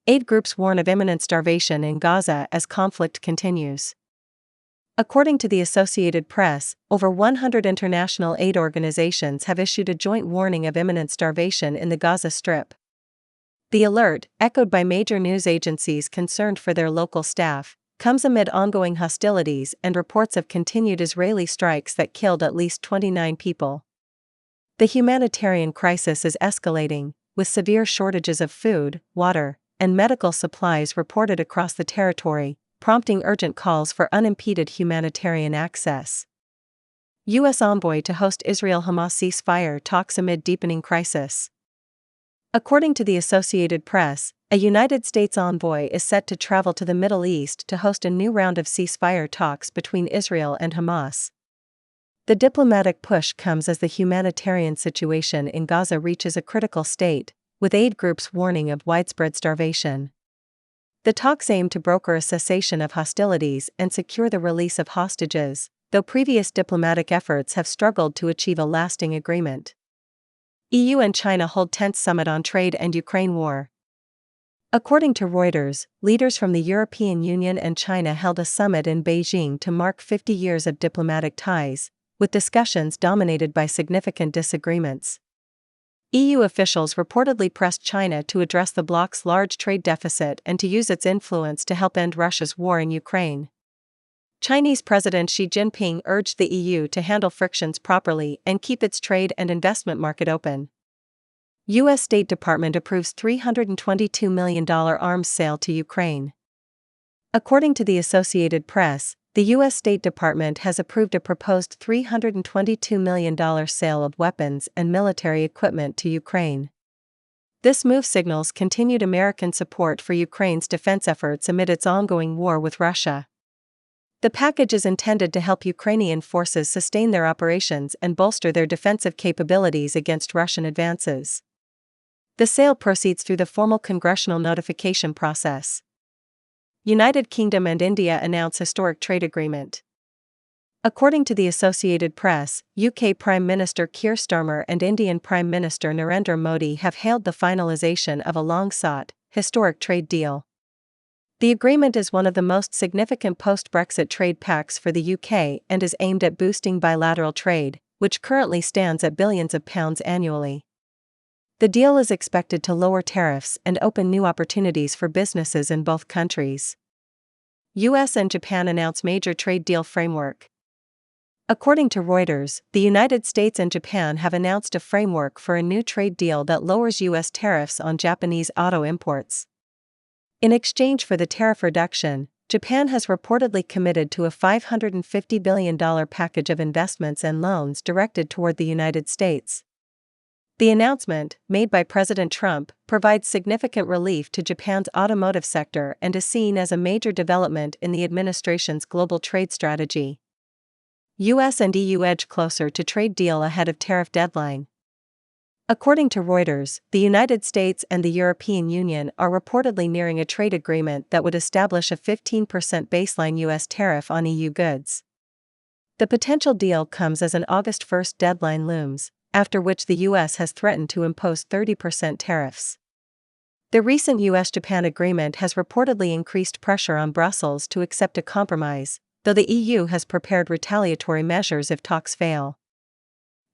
Aid groups warn of imminent starvation in Gaza as conflict continues. According to the Associated Press, over 100 international aid organizations have issued a joint warning of imminent starvation in the Gaza Strip. The alert, echoed by major news agencies concerned for their local staff, comes amid ongoing hostilities and reports of continued Israeli strikes that killed at least 29 people. The humanitarian crisis is escalating, with severe shortages of food, water, and medical supplies reported across the territory, prompting urgent calls for unimpeded humanitarian access. U.S. envoy to host Israel-Hamas ceasefire talks amid deepening crisis. According to the Associated Press, a United States envoy is set to travel to the Middle East to host a new round of ceasefire talks between Israel and Hamas. The diplomatic push comes as the humanitarian situation in Gaza reaches a critical state, with aid groups warning of widespread starvation. The talks aim to broker a cessation of hostilities and secure the release of hostages, though previous diplomatic efforts have struggled to achieve a lasting agreement. EU and China hold tense summit on trade and Ukraine war. According to Reuters, leaders from the European Union and China held a summit in Beijing to mark 50 years of diplomatic ties, with discussions dominated by significant disagreements. EU officials reportedly pressed China to address the bloc's large trade deficit and to use its influence to help end Russia's war in Ukraine. Chinese President Xi Jinping urged the EU to handle frictions properly and keep its trade and investment market open. U.S. State Department approves $322 million arms sale to Ukraine. According to the Associated Press, the U.S. State Department has approved a proposed $322 million sale of weapons and military equipment to Ukraine. This move signals continued American support for Ukraine's defense efforts amid its ongoing war with Russia. The package is intended to help Ukrainian forces sustain their operations and bolster their defensive capabilities against Russian advances. The sale proceeds through the formal congressional notification process. United Kingdom and India announce historic trade agreement. According to the Associated Press, UK Prime Minister Keir Starmer and Indian Prime Minister Narendra Modi have hailed the finalization of a long-sought, historic trade deal. The agreement is one of the most significant post-Brexit trade pacts for the UK and is aimed at boosting bilateral trade, which currently stands at billions of pounds annually. The deal is expected to lower tariffs and open new opportunities for businesses in both countries. US and Japan announce major trade deal framework. According to Reuters, the United States and Japan have announced a framework for a new trade deal that lowers US tariffs on Japanese auto imports. In exchange for the tariff reduction, Japan has reportedly committed to a $550 billion package of investments and loans directed toward the United States. The announcement, made by President Trump, provides significant relief to Japan's automotive sector and is seen as a major development in the administration's global trade strategy. US and EU edge closer to trade deal ahead of tariff deadline. According to Reuters, the United States and the European Union are reportedly nearing a trade agreement that would establish a 15% baseline US tariff on EU goods. The potential deal comes as an August 1 deadline looms, after which the US has threatened to impose 30% tariffs. The recent US-Japan agreement has reportedly increased pressure on Brussels to accept a compromise, though the EU has prepared retaliatory measures if talks fail.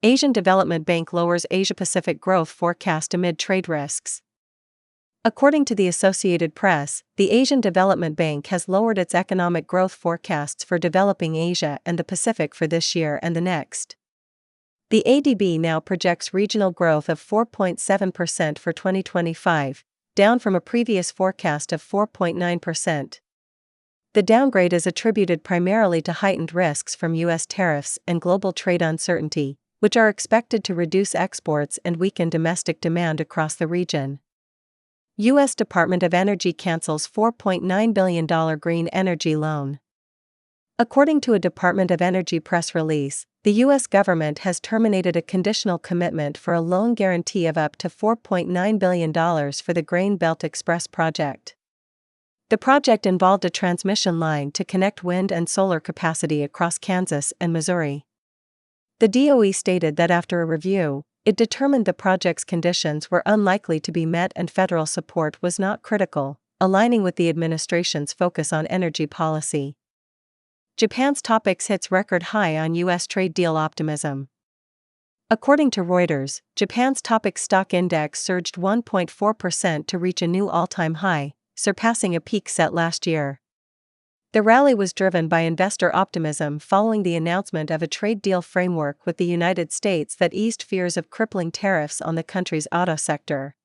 Asian Development Bank lowers Asia-Pacific growth forecast amid trade risks. According to the Associated Press, the Asian Development Bank has lowered its economic growth forecasts for developing Asia and the Pacific for this year and the next. The ADB now projects regional growth of 4.7% for 2025, down from a previous forecast of 4.9%. The downgrade is attributed primarily to heightened risks from U.S. tariffs and global trade uncertainty, which are expected to reduce exports and weaken domestic demand across the region. U.S. Department of Energy cancels $4.9 billion green energy loan. According to a Department of Energy press release, the U.S. government has terminated a conditional commitment for a loan guarantee of up to $4.9 billion for the Grain Belt Express project. The project involved a transmission line to connect wind and solar capacity across Kansas and Missouri. The DOE stated that after a review, it determined the project's conditions were unlikely to be met and federal support was not critical, aligning with the administration's focus on energy policy. Japan's Topix hits record high on U.S. trade deal optimism. According to Reuters, Japan's Topix stock index surged 1.4% to reach a new all-time high, surpassing a peak set last year. The rally was driven by investor optimism following the announcement of a trade deal framework with the United States that eased fears of crippling tariffs on the country's auto sector.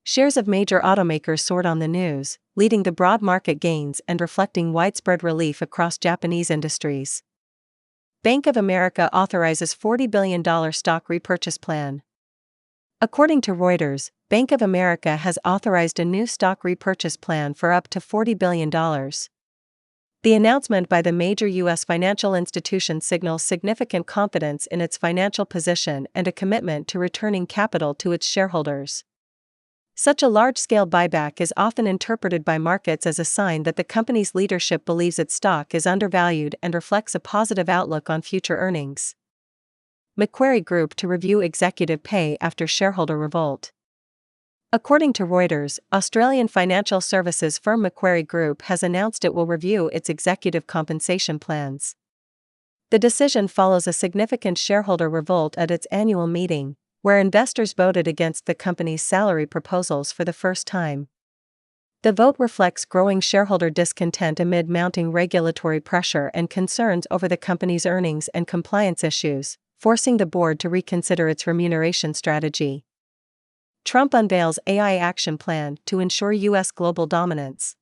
Shares of major automakers soared on the news, leading the broad market gains and reflecting widespread relief across Japanese industries. Bank of America authorizes $40 billion stock repurchase plan. According to Reuters, Bank of America has authorized a new stock repurchase plan for up to $40 billion. The announcement by the major U.S. financial institution signals significant confidence in its financial position and a commitment to returning capital to its shareholders. Such a large-scale buyback is often interpreted by markets as a sign that the company's leadership believes its stock is undervalued and reflects a positive outlook on future earnings. Macquarie Group to review executive pay after shareholder revolt. According to Reuters, Australian financial services firm Macquarie Group has announced it will review its executive compensation plans. The decision follows a significant shareholder revolt at its annual meeting, where investors voted against the company's salary proposals for the first time. The vote reflects growing shareholder discontent amid mounting regulatory pressure and concerns over the company's earnings and compliance issues, forcing the board to reconsider its remuneration strategy. Trump unveils AI action plan to ensure U.S. global dominance.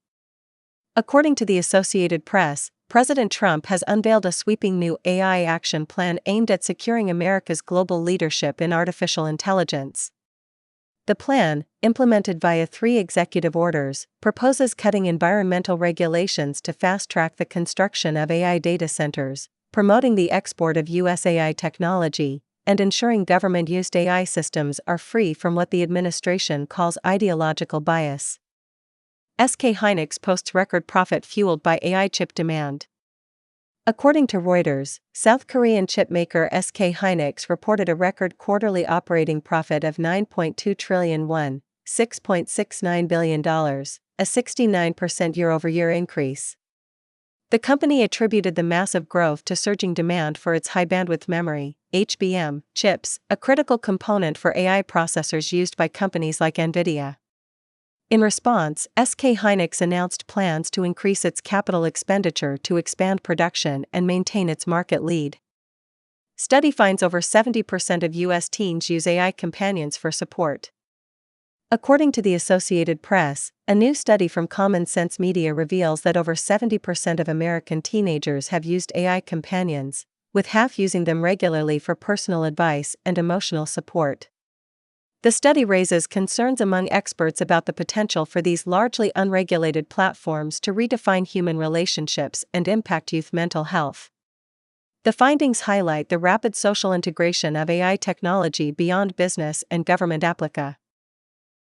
According to the Associated Press, President Trump has unveiled a sweeping new AI action plan aimed at securing America's global leadership in artificial intelligence. The plan, implemented via 3 executive orders, proposes cutting environmental regulations to fast-track the construction of AI data centers, promoting the export of U.S. AI technology, and ensuring government-used AI systems are free from what the administration calls ideological bias. SK Hynix posts record profit fueled by AI chip demand. According to Reuters, South Korean chipmaker SK Hynix reported a record quarterly operating profit of 9.2 trillion won, $6.69 billion, a 69% year-over-year increase. The company attributed the massive growth to surging demand for its high-bandwidth memory, HBM, chips, a critical component for AI processors used by companies like NVIDIA. In response, SK Hynix announced plans to increase its capital expenditure to expand production and maintain its market lead. Study finds over 70% of U.S. teens use AI companions for support. According to the Associated Press, a new study from Common Sense Media reveals that over 70% of American teenagers have used AI companions, with half using them regularly for personal advice and emotional support. The study raises concerns among experts about the potential for these largely unregulated platforms to redefine human relationships and impact youth mental health. The findings highlight the rapid social integration of AI technology beyond business and government applica.